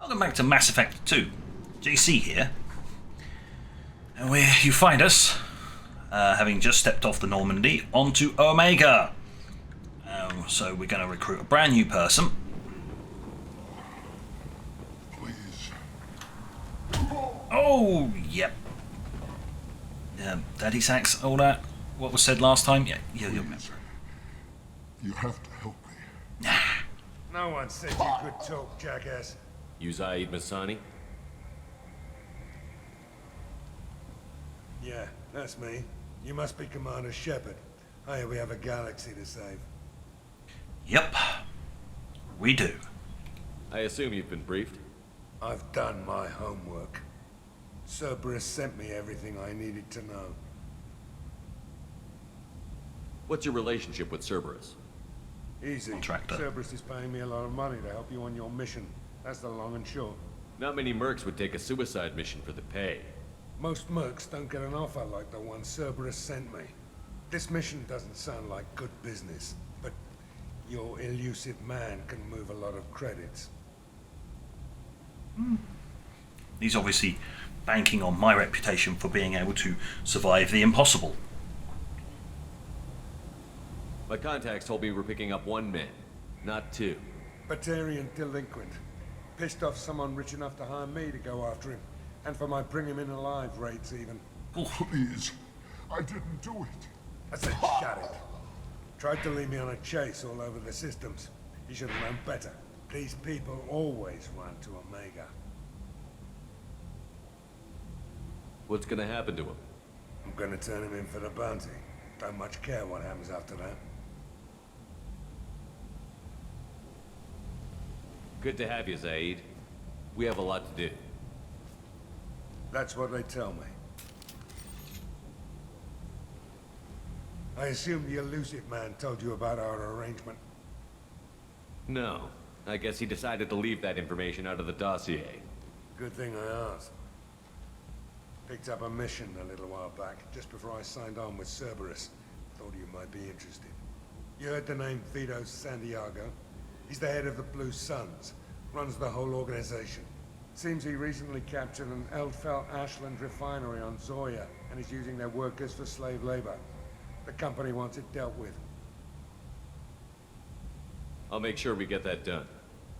Welcome back to Mass Effect 2. JC here. And where you find us, having just stepped off the Normandy onto Omega. So we're going to recruit a brand new person. Please. Oh, yep. Daddy Sacks, all that. What was said last time? Yeah, you'll remember. You have to help me. Nah. No one said you could talk, jackass. You Zaid Masani? Yeah, that's me. You must be Commander Shepard. Hey, we have a galaxy to save. Yep. We do. I assume you've been briefed. I've done my homework. Cerberus sent me everything I needed to know. What's your relationship with Cerberus? Easy. Contractor. Cerberus is paying me a lot of money to help you on your mission. That's the long and short. Not many mercs would take a suicide mission for the pay. Most mercs don't get an offer like the one Cerberus sent me. This mission doesn't sound like good business, but your elusive man can move a lot of credits. He's obviously banking on my reputation for being able to survive the impossible. My contacts told me we're picking up one man, not two. Batarian delinquent. Pissed off someone rich enough to hire me to go after him. And for my bring him in alive rates even. Please. I didn't do it. I said shut it. Tried to lead me on a chase all over the systems. He should have known better. These people always run to Omega. What's gonna happen to him? I'm gonna turn him in for the bounty. Don't much care what happens after that. Good to have you, Zaid. We have a lot to do. That's what they tell me. I assume the elusive man told you about our arrangement. No. I guess he decided to leave that information out of the dossier. Good thing I asked. Picked up a mission a little while back, just before I signed on with Cerberus. Thought you might be interested. You heard the name Vito Santiago? He's the head of the Blue Suns. Runs the whole organization. Seems he recently captured an Eldfell Ashland refinery on Zoya, and is using their workers for slave labor. The company wants it dealt with. I'll make sure we get that done.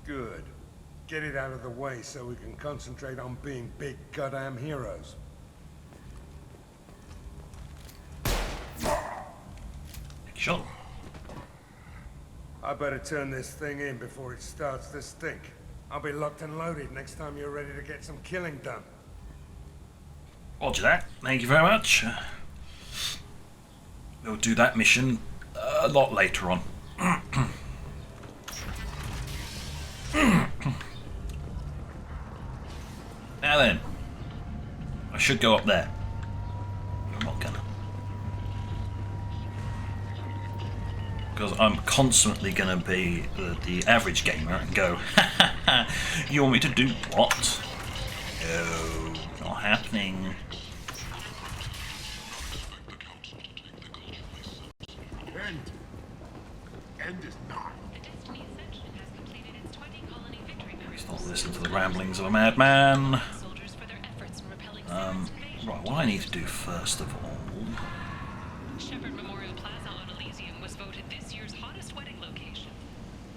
Good. Get it out of the way so we can concentrate on being big goddamn heroes. Sure. I better turn this thing in before it starts to stink. I'll be locked and loaded next time you're ready to get some killing done. Roger that. Thank you very much. We'll do that mission a lot later on. Now then, I should go up there. I'm not gonna. Because I'm constantly gonna be the average gamer and go, ha ha ha, you want me to do what? No, not happening. End is not. Please not listen to the ramblings of a madman. Right, what I need to do first of all. Shepard Memorial Plaza on Elysium was voted this year's hottest wedding location.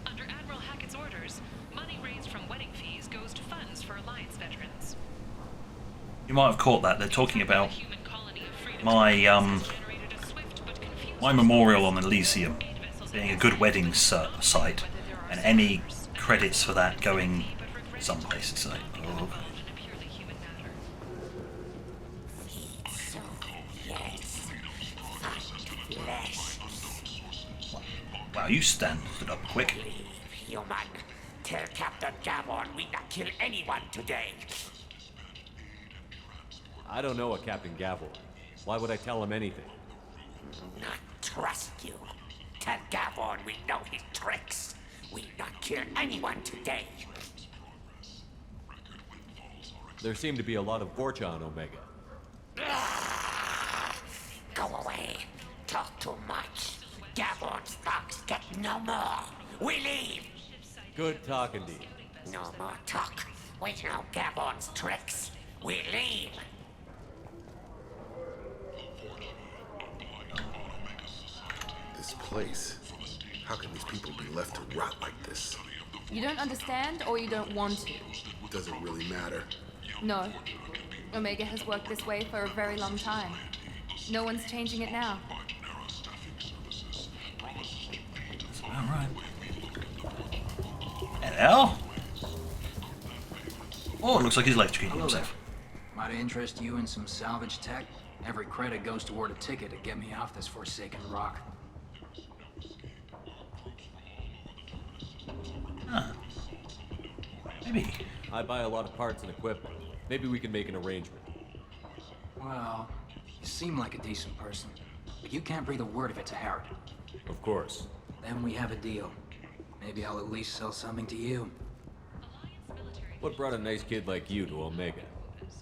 Under Admiral Hackett's orders, money raised from wedding fees goes to funds for Alliance veterans. You might have caught that. They're talking about my my memorial on Elysium being a good wedding site, and any credits for that going someplace. It's like, oh. Wow, you stood up quick. Human, tell Captain Gavon we not kill anyone today. I don't know a Captain Gavor. Why would I tell him anything? Not trust you. Tell Gavon we know his tricks. We not kill anyone today. There seem to be a lot of Vorcha on Omega. Go away. Talk too much. Gavon's thugs get no more. We leave. Good talking to you. No more talk. We know Gabon's tricks. We leave. This place. How can these people be left to rot like this? You don't understand, or you don't want to? Doesn't really matter. No. Omega has worked this way for a very long time. No one's changing it now. Alright. Hello? Oh, it looks like he's electrocuting himself. Might interest you in some salvage tech? Every credit goes toward a ticket to get me off this forsaken rock. Huh. Maybe. I buy a lot of parts and equipment. Maybe we can make an arrangement. Well, you seem like a decent person, but you can't breathe a word of it to Harrod. Of course. Then we have a deal. Maybe I'll at least sell something to you. What brought a nice kid like you to Omega?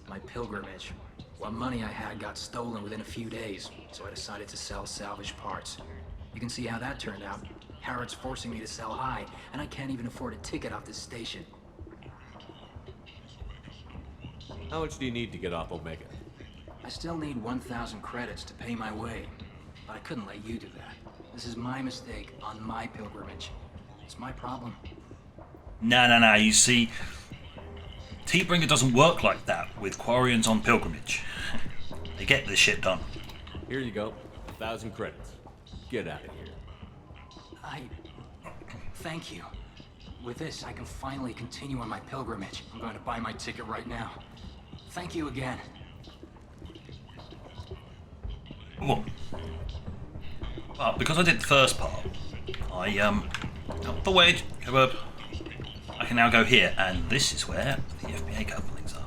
My pilgrimage. What money I had got stolen within a few days, so I decided to sell salvaged parts. You can see how that turned out. Harrod's forcing me to sell high, and I can't even afford a ticket off this station. How much do you need to get off Omega? I still need 1,000 credits to pay my way, but I couldn't let you do that. This is my mistake on my pilgrimage. It's my problem. No. You see, T-Bringer doesn't work like that with Quarians on pilgrimage. They get this shit done. Here you go. 1,000 credits. Get out of here. Thank you. With this, I can finally continue on my pilgrimage. I'm going to buy my ticket right now. Thank you again. Well, because I did the first part, up the way, I can now go here, and this is where the FBA couplings are,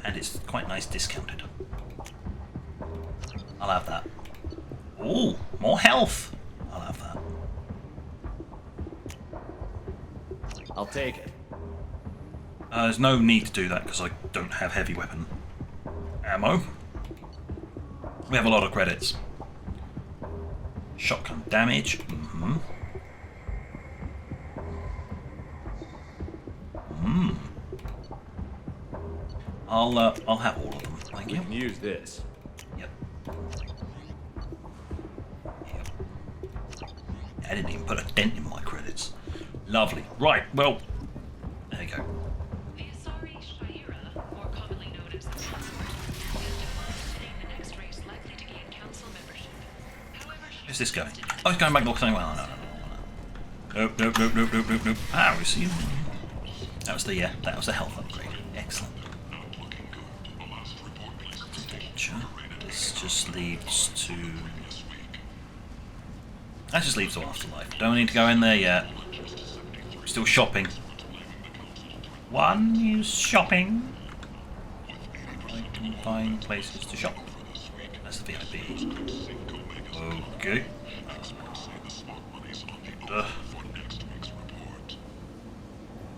and it's quite nice discounted. I'll have that. Ooh, more health. I'll have that. I'll take it. There's no need to do that because I don't have heavy weapon ammo. We have a lot of credits. Shotgun damage. I'll have all of them. Thank We you. can use this. Yep. I didn't even put a dent in my credits. Lovely. Right. Well, there you go. The Asari Shaira, more commonly known as the Council, has defined to name the next race likely to gain council membership. However, Where's this going? Oh, it's going back to saying, well, no. Nope. Ah, we see. That was the health upgrade. Excellent. This just leads to. That just leads to Afterlife. Don't need to go in there yet. We're still shopping. One is shopping. I can find places to shop. That's the VIP. Okay.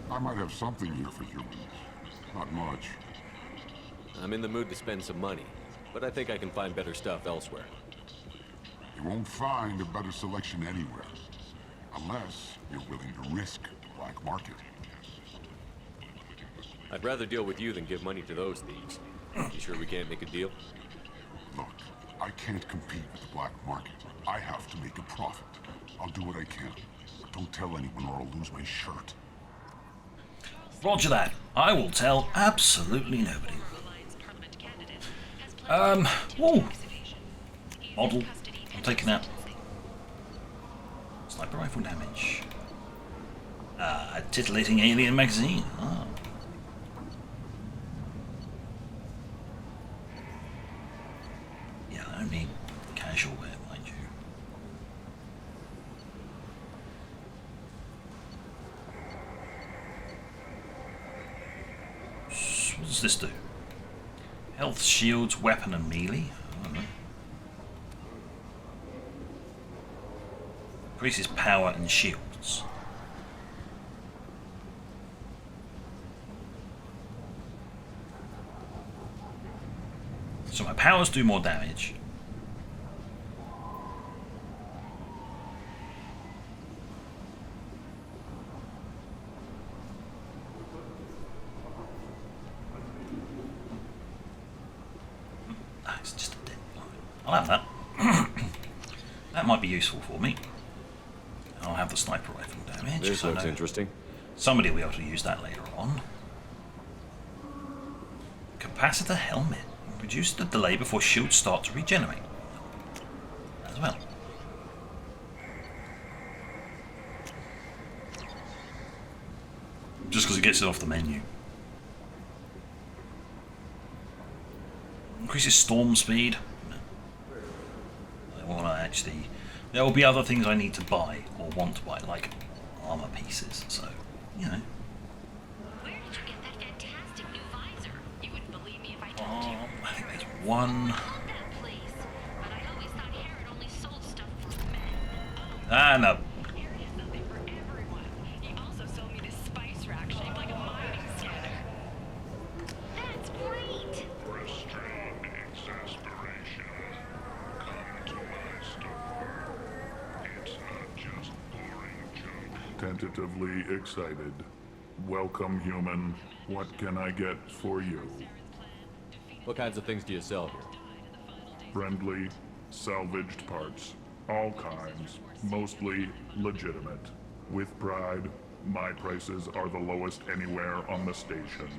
I might have something here for humans. Not much. I'm in the mood to spend some money, but I think I can find better stuff elsewhere. You won't find a better selection anywhere. Unless you're willing to risk the black market. I'd rather deal with you than give money to those thieves. You sure we can't make a deal? Look, I can't compete with the black market. I have to make a profit. I'll do what I can. But don't tell anyone or I'll lose my shirt. Roger that. I will tell absolutely nobody. Alliance Parliament candidate has planned Whoa. participation. He's in Model. custody I'm and taking that. sentencing. Sniper rifle damage. A titillating alien magazine. Oh. Yeah, I don't need casual wear, mind you. What does this do? Health, shields, weapon, and melee. I don't know. Increases power and shields. So my powers do more damage. it's just a dead. I'll have that. That might be useful for me. I'll have the sniper rifle damage. This so looks interesting. Somebody will be able to use that later on. Capacitor helmet. Reduce the delay before shields start to regenerate. As well. Just because it gets it off the menu. Increases storm speed. No. I want to actually... There will be other things I need to buy or want to buy, like armor pieces, so, you know. Where did you get that fantastic new visor? You wouldn't believe me if I told you. I think there's one. I love that place, but I always thought Herod only sold stuff for men. Ah, no. Herod has something for everyone. He also sold me this spice rack shaped like a mining scanner. That's great! Restrained exasperation. Come to my store. It's not just boring junk. Tentatively excited. Welcome, human. What can I get for you? What kinds of things do you sell here? Friendly, salvaged parts. All kinds. Mostly legitimate. With pride, my prices are the lowest anywhere on the station.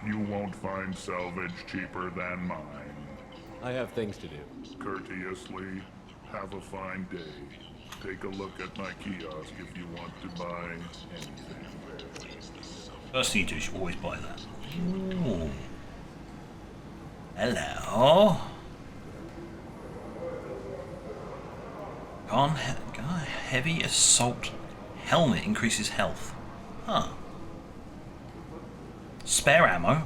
You won't find salvage cheaper than mine. I have things to do. Courteously, have a fine day. Take a look at my kiosk if you want to buy anything. First thing you do is you always buy that. Ooh. Hello. Heavy assault helmet increases health. Huh. Spare ammo.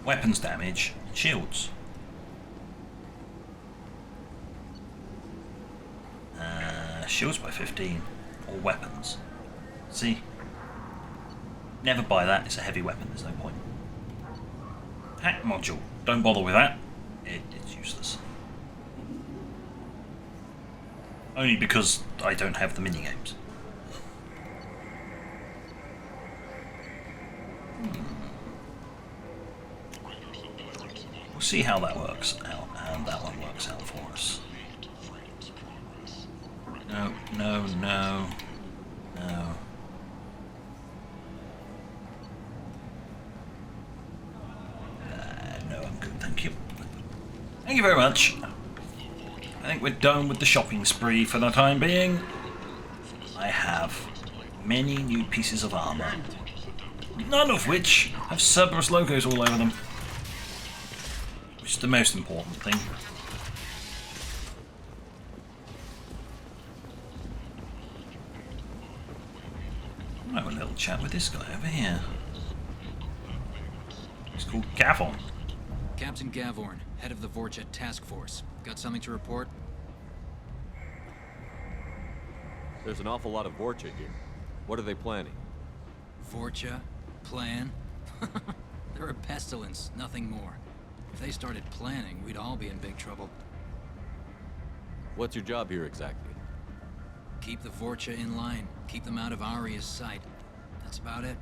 Weapons damage. Shields. Shields by 15. Or weapons. See? Never buy that. It's a heavy weapon. There's no point. Hack module. Don't bother with that. It's useless. Only because I don't have the minigames. We'll see how that works out, and that one works out for us. No, no, no, no. No, I'm good, thank you. Thank you very much. I think we're done with the shopping spree for the time being. I have many new pieces of armor, none of which have Cerberus logos all over them, which is the most important thing. I'll have a little chat with this guy over here. He's called Gavon. Captain Gavorn, head of the Vorcha task force. Got something to report? There's an awful lot of Vorcha here. What are they planning? Vorcha? Plan? They're a pestilence, nothing more. If they started planning, we'd all be in big trouble. What's your job here exactly? Keep the Vorcha in line. Keep them out of Aria's sight. That's about it.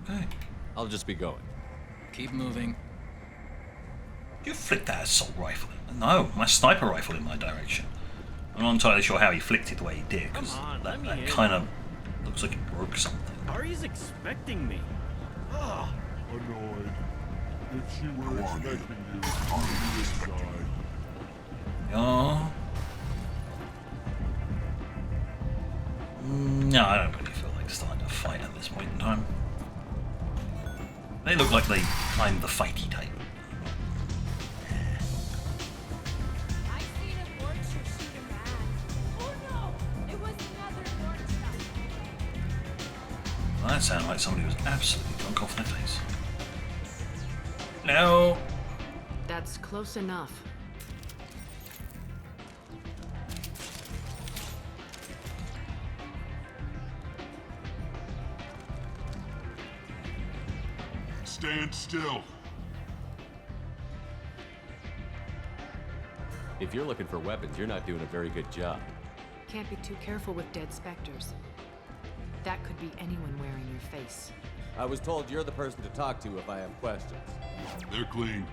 Okay. I'll just be going. Keep moving. You flicked that assault rifle? No, my sniper rifle in my direction. I'm not entirely sure how he flicked it the way he did, because that kind of looks like it broke something. Ari's expecting me. Ah, Annoyed. If she were expecting you on this side. Oh. No, I don't really feel like starting a fight at this point in time. They look like I'm the fighty type. I seen a Vorcha shoot a man. Oh no! It was another Vorcha. Well, that sounded like somebody was absolutely drunk off their face. No. That's close enough. Stand still. If you're looking for weapons, you're not doing a very good job. Can't be too careful with dead specters. That could be anyone wearing your face. I was told you're the person to talk to if I have questions. They're clean.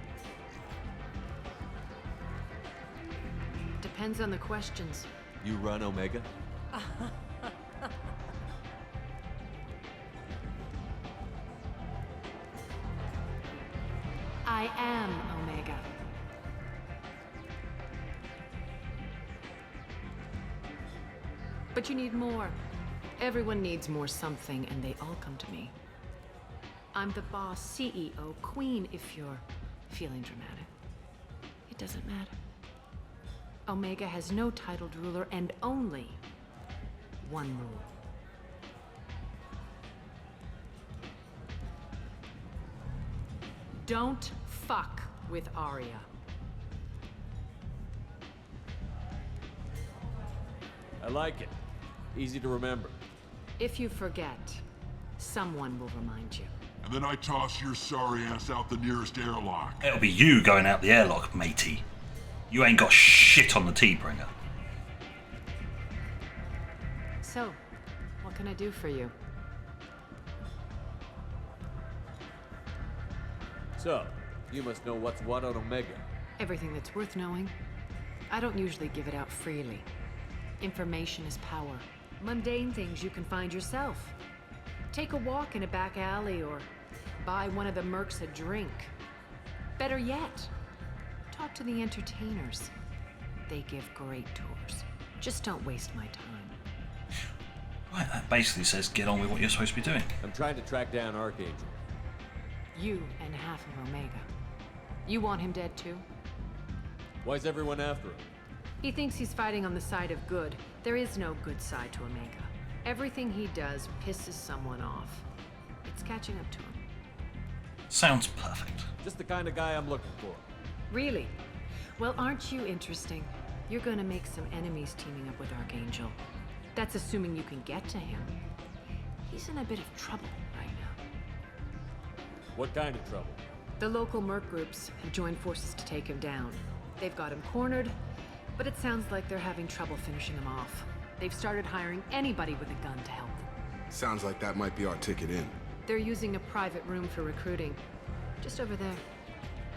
Depends on the questions. You run Omega? I am Omega. But you need more. Everyone needs more something, and they all come to me. I'm the boss, CEO, queen, if you're feeling dramatic. It doesn't matter. Omega has no titled ruler and only one rule. Don't fuck with Arya. I like it. Easy to remember. If you forget, someone will remind you. And then I toss your sorry ass out the nearest airlock. It'll be you going out the airlock, matey. You ain't got shit on the T-bringer. So, what can I do for you? So, you must know what's what on Omega. Everything that's worth knowing. I don't usually give it out freely. Information is power. Mundane things you can find yourself. Take a walk in a back alley or buy one of the mercs a drink. Better yet, talk to the entertainers. They give great tours. Just don't waste my time. Right, that basically says get on with what you're supposed to be doing. I'm trying to track down Archangel. You and half of Omega. You want him dead too? Why's everyone after him? He thinks he's fighting on the side of good. There is no good side to Omega. Everything he does pisses someone off. It's catching up to him. Sounds perfect. Just the kind of guy I'm looking for. Really? Well, aren't you interesting? You're gonna make some enemies teaming up with Archangel. That's assuming you can get to him. He's in a bit of trouble right now. What kind of trouble? The local merc groups have joined forces to take him down. They've got him cornered, but it sounds like they're having trouble finishing him off. They've started hiring anybody with a gun to help them. Sounds like that might be our ticket in. They're using a private room for recruiting. Just over there.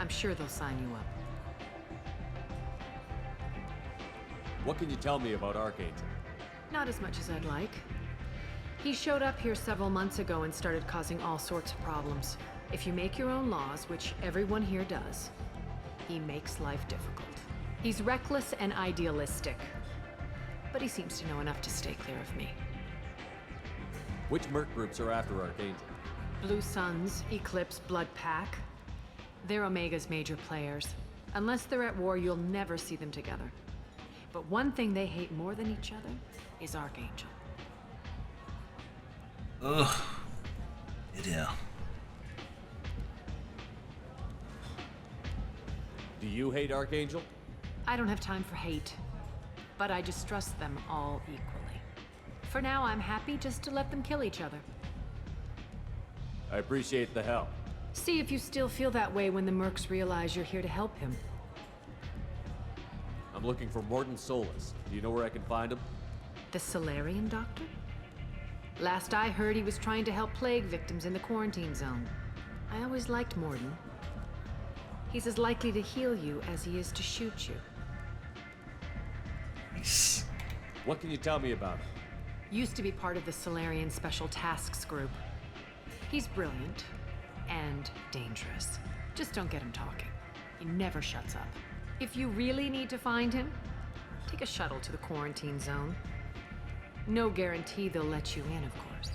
I'm sure they'll sign you up. What can you tell me about Archangel? Not as much as I'd like. He showed up here several months ago and started causing all sorts of problems. If you make your own laws, which everyone here does, he makes life difficult. He's reckless and idealistic, but he seems to know enough to stay clear of me. Which merc groups are after Archangel? Blue Suns, Eclipse, Blood Pack. They're Omega's major players. Unless they're at war, you'll never see them together. But one thing they hate more than each other is Archangel. Ugh. Yeah. Do you hate Archangel? I don't have time for hate, but I distrust them all equally. For now, I'm happy just to let them kill each other. I appreciate the help. See if you still feel that way when the mercs realize you're here to help him. I'm looking for Morton Solus. Do you know where I can find him? The Solarian doctor? Last I heard, he was trying to help plague victims in the quarantine zone. I always liked Morton. He's as likely to heal you as he is to shoot you. Nice. What can you tell me about him? Used to be part of the Solarian Special Tasks Group. He's brilliant and dangerous. Just don't get him talking. He never shuts up. If you really need to find him, take a shuttle to the quarantine zone. No guarantee they'll let you in, of course.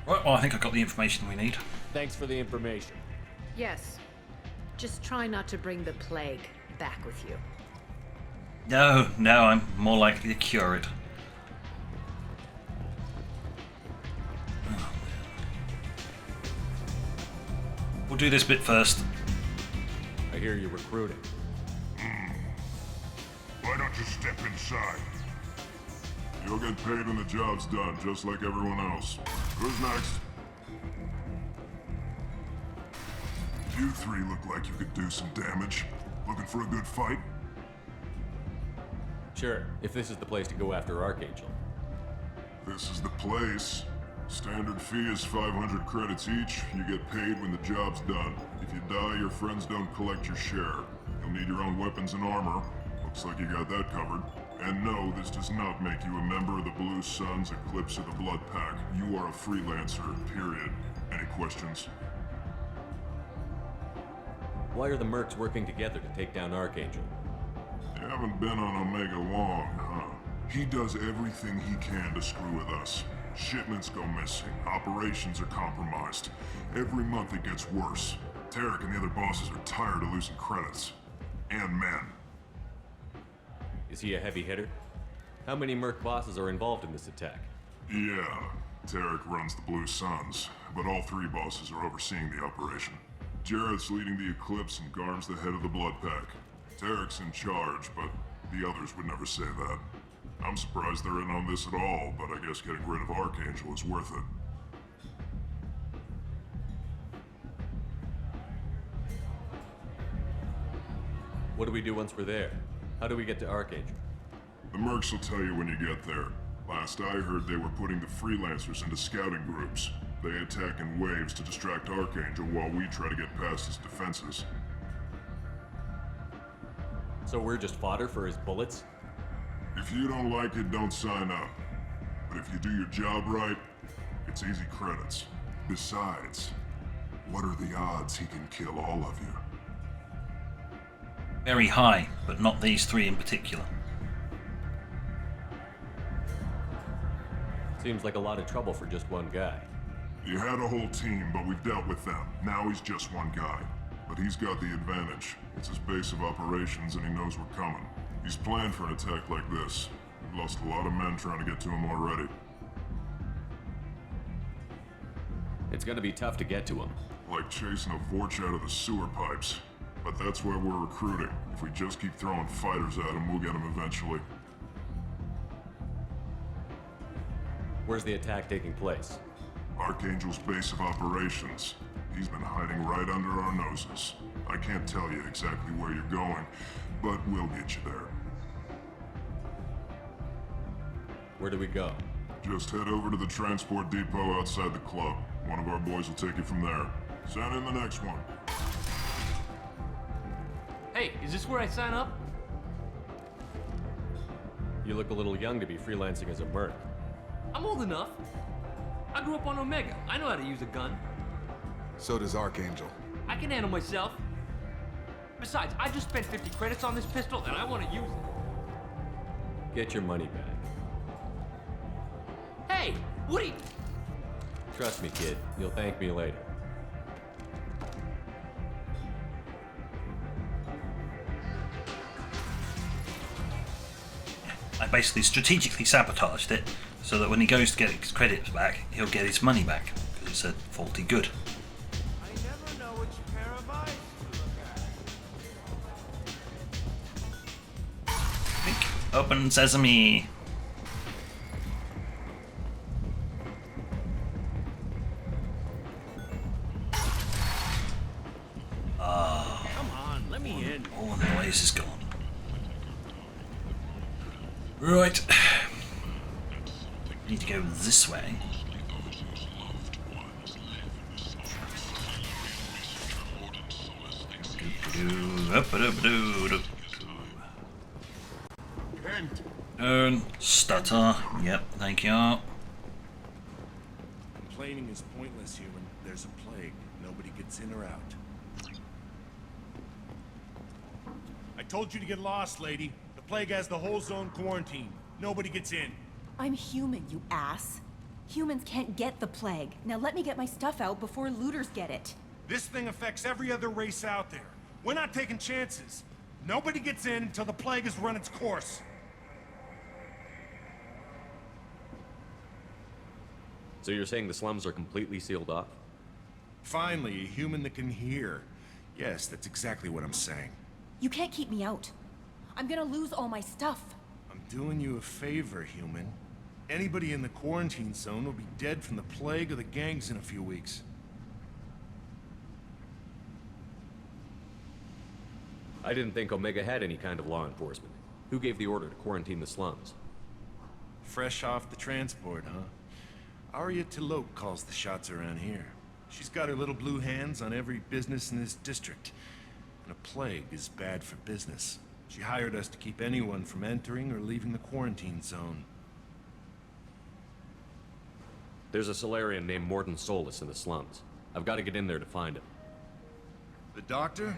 Right, well, I think I got the information we need. Thanks for the information. Yes. Just try not to bring the plague back with you. No, I'm more likely to cure it. We'll do this bit first. I hear you're recruiting. Why don't you step inside? You'll get paid when the job's done, just like everyone else. Who's next? You three look like you could do some damage. Looking for a good fight? Sure, if this is the place to go after Archangel. This is the place. Standard fee is 500 credits each. You get paid when the job's done. If you die, your friends don't collect your share. You'll need your own weapons and armor. We'll Looks like you got that covered. And no, this does not make you a member of the Blue Suns, Eclipse, or the Blood Pack. You are a freelancer, period. Any questions? Why are the mercs working together to take down Archangel? You haven't been on Omega long, huh? He does everything he can to screw with us. Shipments go missing, operations are compromised. Every month it gets worse. Tarek and the other bosses are tired of losing credits. And men. Is he a heavy hitter? How many merc bosses are involved in this attack? Yeah, Tarek runs the Blue Suns, but all three bosses are overseeing the operation. Jarrett's leading the Eclipse and Garm's the head of the Blood Pack. Tarek's in charge, but the others would never say that. I'm surprised they're in on this at all, but I guess getting rid of Archangel is worth it. What do we do once we're there? How do we get to Archangel? The mercs will tell you when you get there. Last I heard, they were putting the freelancers into scouting groups. They attack in waves to distract Archangel while we try to get past his defenses. So we're just fodder for his bullets? If you don't like it, don't sign up. But if you do your job right, it's easy credits. Besides, what are the odds he can kill all of you? Very high, but not these three in particular. Seems like a lot of trouble for just one guy. You had a whole team, but we've dealt with them. Now he's just one guy. But he's got the advantage. It's his base of operations and he knows we're coming. He's planned for an attack like this. We've lost a lot of men trying to get to him already. It's gonna be tough to get to him. Like chasing a Vorch out of the sewer pipes. But that's why we're recruiting. If we just keep throwing fighters at him, we'll get him eventually. Where's the attack taking place? Archangel's base of operations. He's been hiding right under our noses. I can't tell you exactly where you're going, but we'll get you there. Where do we go? Just head over to the transport depot outside the club. One of our boys will take you from there. Send in the next one. Hey, is this where I sign up? You look a little young to be freelancing as a merc. I'm old enough. I grew up on Omega. I know how to use a gun. So does Archangel. I can handle myself. Besides, I just spent 50 credits on this pistol and I want to use it. Get your money back. Hey, what are you... Trust me, kid. You'll thank me later. I basically strategically sabotaged it so that when he goes to get his credits back, he'll get his money back because it's a faulty good. I never know which pair of eyes to look at. Think. Open sesame. Come on, let me in. All the noise is gone. Right. Need to go this way. Turn. Stutter. Yep, thank you. Complaining is pointless, human. There's a plague. Nobody gets in or out. I told you to get lost, lady. The plague has the whole zone quarantined. Nobody gets in. I'm human, you ass. Humans can't get the plague. Now let me get my stuff out before looters get it. This thing affects every other race out there. We're not taking chances. Nobody gets in until the plague has run its course. So you're saying the slums are completely sealed off? Finally, a human that can hear. Yes, that's exactly what I'm saying. You can't keep me out. I'm gonna lose all my stuff. I'm doing you a favor, human. Anybody in the quarantine zone will be dead from the plague or the gangs in a few weeks. I didn't think Omega had any kind of law enforcement. Who gave the order to quarantine the slums? Fresh off the transport, huh? Arya Tilope calls the shots around here. She's got her little blue hands on every business in this district. And a plague is bad for business. She hired us to keep anyone from entering or leaving the quarantine zone. There's a Solarian named Morton Solus in the slums. I've got to get in there to find him. The doctor?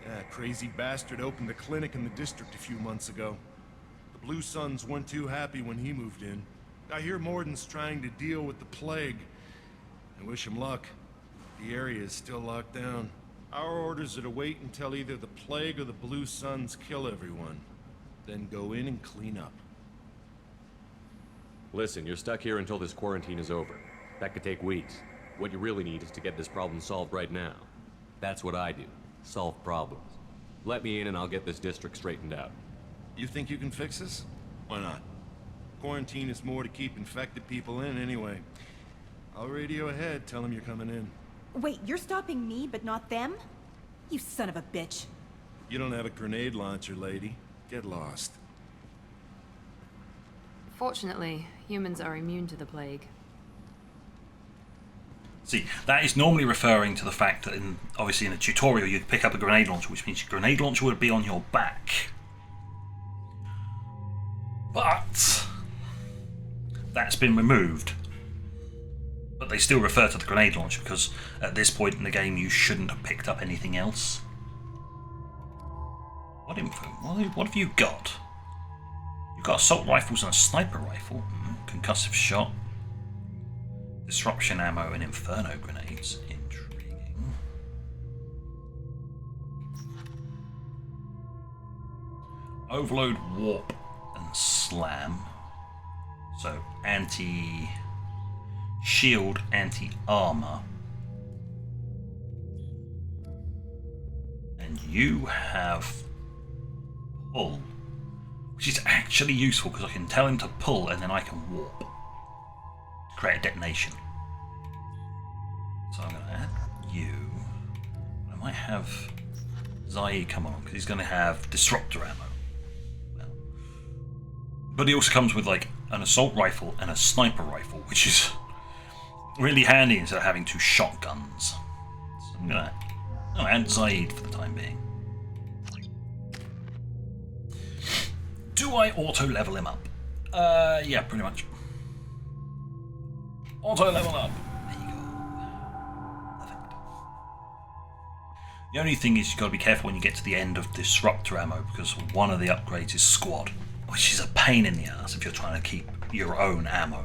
That crazy bastard opened a clinic in the district a few months ago. The Blue Suns weren't too happy when he moved in. I hear Morton's trying to deal with the plague. I wish him luck. The area is still locked down. Our orders are to wait until either the plague or the Blue Suns kill everyone. Then go in and clean up. Listen, you're stuck here until this quarantine is over. That could take weeks. What you really need is to get this problem solved right now. That's what I do. Solve problems. Let me in and I'll get this district straightened out. You think you can fix this? Why not? Quarantine is more to keep infected people in anyway. I'll radio ahead, tell them you're coming in. Wait, you're stopping me, but not them? You son of a bitch. You don't have a grenade launcher, lady. Get lost. Fortunately, humans are immune to the plague. See, that is normally referring to the fact that obviously in a tutorial you'd pick up a grenade launcher, which means your grenade launcher would be on your back. But that's been removed. But they still refer to the grenade launcher because at this point in the game you shouldn't have picked up anything else. What info? What have you got? You've got assault rifles and a sniper rifle. Concussive shot. Disruption ammo and inferno grenades. Intriguing. Overload, warp, and slam. So anti-shield, anti-armor. And you have pull, which is actually useful because I can tell him to pull and then I can warp to create a detonation. So I'm going to add you. I might have Zaid come on because he's going to have disruptor ammo. Well, but he also comes with like an assault rifle and a sniper rifle, which is really handy instead of having two shotguns. So I'm going to add Zaid for the time being. Do I auto level him up? Yeah, pretty much. Auto level up. There you go. Perfect. The only thing is you've got to be careful when you get to the end of disruptor ammo because one of the upgrades is squad, which is a pain in the ass if you're trying to keep your own ammo.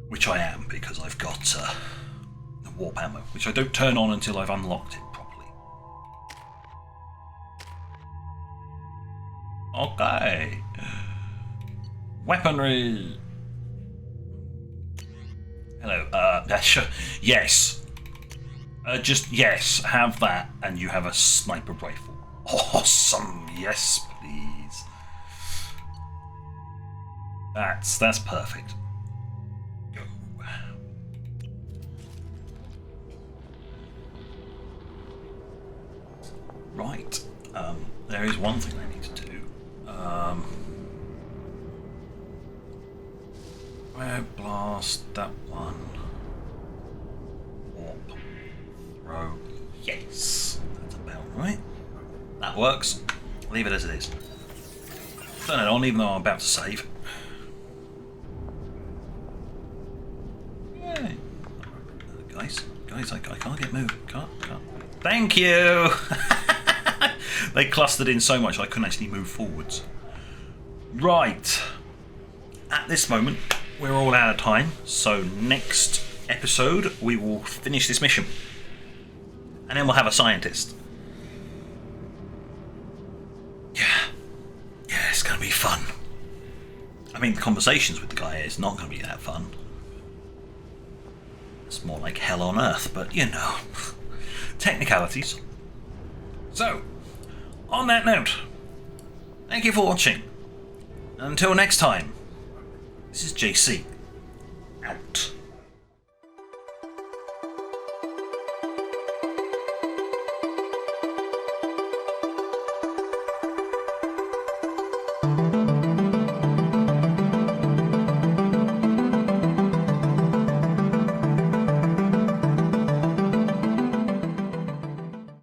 Which I am because I've got the warp ammo, which I don't turn on until I've unlocked it properly. Okay. Weaponry. Hello. Sure. Yes. Just yes. Have that, and you have a sniper rifle. Awesome. Yes, please. That's perfect. Go. Right. There is one thing I need to do. Air blast, that one. Warp. Throw. Yes. That's about right. That works. Leave it as it is. Turn it on even though I'm about to save. Yay. Guys, I can't get moved. Can't. Thank you! They clustered in so much I couldn't actually move forwards. Right. At this moment, we're all out of time, so next episode we will finish this mission. And then we'll have a scientist. Yeah, it's going to be fun. I mean, the conversations with the guy is not going to be that fun. It's more like hell on earth, but you know, technicalities. So, on that note, thank you for watching. Until next time, this is JC, out.